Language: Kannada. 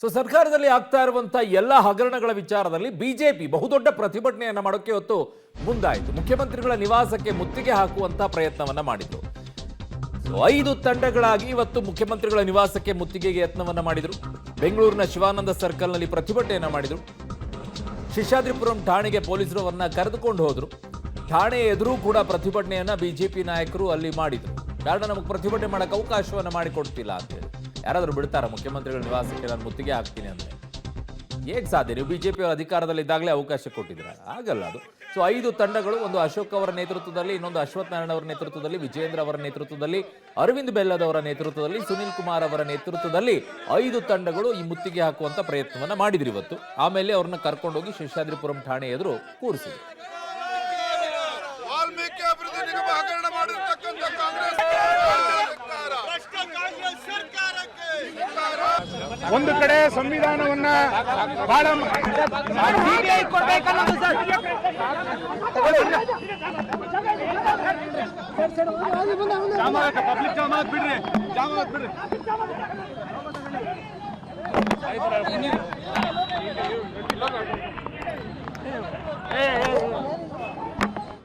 ಸೊ ಸರ್ಕಾರದಲ್ಲಿ ಆಗ್ತಾ ಇರುವಂತಹ ಎಲ್ಲ ಹಗರಣಗಳ ವಿಚಾರದಲ್ಲಿ ಬಿಜೆಪಿ ಬಹುದೊಡ್ಡ ಪ್ರತಿಭಟನೆಯನ್ನ ಮಾಡೋಕೆ ಹೊತ್ತು ಮುಂದಾಯಿತು. ಮುಖ್ಯಮಂತ್ರಿಗಳ ನಿವಾಸಕ್ಕೆ ಮುತ್ತಿಗೆ ಹಾಕುವಂತ ಪ್ರಯತ್ನವನ್ನ ಮಾಡಿದ್ರು. 5 ತಂಡಗಳಾಗಿ ಇವತ್ತು ಮುಖ್ಯಮಂತ್ರಿಗಳ ನಿವಾಸಕ್ಕೆ ಮುತ್ತಿಗೆಗೆ ಯತ್ನವನ್ನ ಮಾಡಿದ್ರು. ಬೆಂಗಳೂರಿನ ಶಿವಾನಂದ ಸರ್ಕಲ್ನಲ್ಲಿ ಪ್ರತಿಭಟನೆಯನ್ನ ಮಾಡಿದ್ರು. ಶೇಷಾದ್ರಿಪುರಂ ಠಾಣೆಗೆ ಪೊಲೀಸರು ಅವರನ್ನ ಕರೆದುಕೊಂಡು ಹೋದ್ರು. ಠಾಣೆ ಎದುರು ಕೂಡ ಪ್ರತಿಭಟನೆಯನ್ನ ಬಿಜೆಪಿ ನಾಯಕರು ಅಲ್ಲಿ ಮಾಡಿದ್ರು. ಕಾರಣ ನಮಗೆ ಪ್ರತಿಭಟನೆ ಮಾಡಕ್ಕೆ ಅವಕಾಶವನ್ನ ಮಾಡಿಕೊಡ್ತಿಲ್ಲ ಅಂತ ಹೇಳಿ. ಯಾರಾದ್ರೂ ಬಿಡ್ತಾರ ಮುಖ್ಯಮಂತ್ರಿಗಳ ನಿವಾಸಕ್ಕೆ ನಾನು ಮುತ್ತಿಗೆ ಹಾಕ್ತೀನಿ ಅಂದ್ರೆ? ಹೇಗೆ ಸಾಧ್ಯ? ನೀವು ಬಿಜೆಪಿ ಅಧಿಕಾರದಲ್ಲಿ ಇದ್ದಾಗಲೇ ಅವಕಾಶ ಕೊಟ್ಟಿದ್ರ? ಆಗಲ್ಲ ಅದು. ಸೊ 5 ತಂಡಗಳು, ಒಂದು ಅಶೋಕ್ ಅವರ ನೇತೃತ್ವದಲ್ಲಿ, ಇನ್ನೊಂದು ಅಶ್ವಥ್ ನಾರಾಯಣ ಅವರ ನೇತೃತ್ವದಲ್ಲಿ, ವಿಜೇಂದ್ರ ಅವರ ನೇತೃತ್ವದಲ್ಲಿ, ಅರವಿಂದ್ ಬೆಲ್ಲದವರ ನೇತೃತ್ವದಲ್ಲಿ, ಸುನಿಲ್ ಕುಮಾರ್ ಅವರ ನೇತೃತ್ವದಲ್ಲಿ 5 ತಂಡಗಳು ಈ ಮುತ್ತಿಗೆ ಹಾಕುವಂತ ಪ್ರಯತ್ನವನ್ನ ಮಾಡಿದ್ರು ಇವತ್ತು. ಆಮೇಲೆ ಅವ್ರನ್ನ ಕರ್ಕೊಂಡೋಗಿ ಶೇಷಾದ್ರಿಪುರಂ ಠಾಣೆ ಎದುರು ಕೂರಿಸಿದ್ರು. ವಾಲ್ಮೀಕಿ ಅಭಿವೃದ್ಧಿ ನಿಗಮ ಹಗರಣ ಮಾಡಿರ್ತಕ್ಕಂಥ ಕಾಂಗ್ರೆಸ್ ಒಂದು ಕಡೆ ಸಂವಿಧಾನವನ್ನ ಬಹಳ ಪಬ್ಲಿಕ್ ಜಾಮಾತ್ ಬಿಡ್ರಿ, ಜಾಮಾತ್ ಬಿಡ್ರಿ.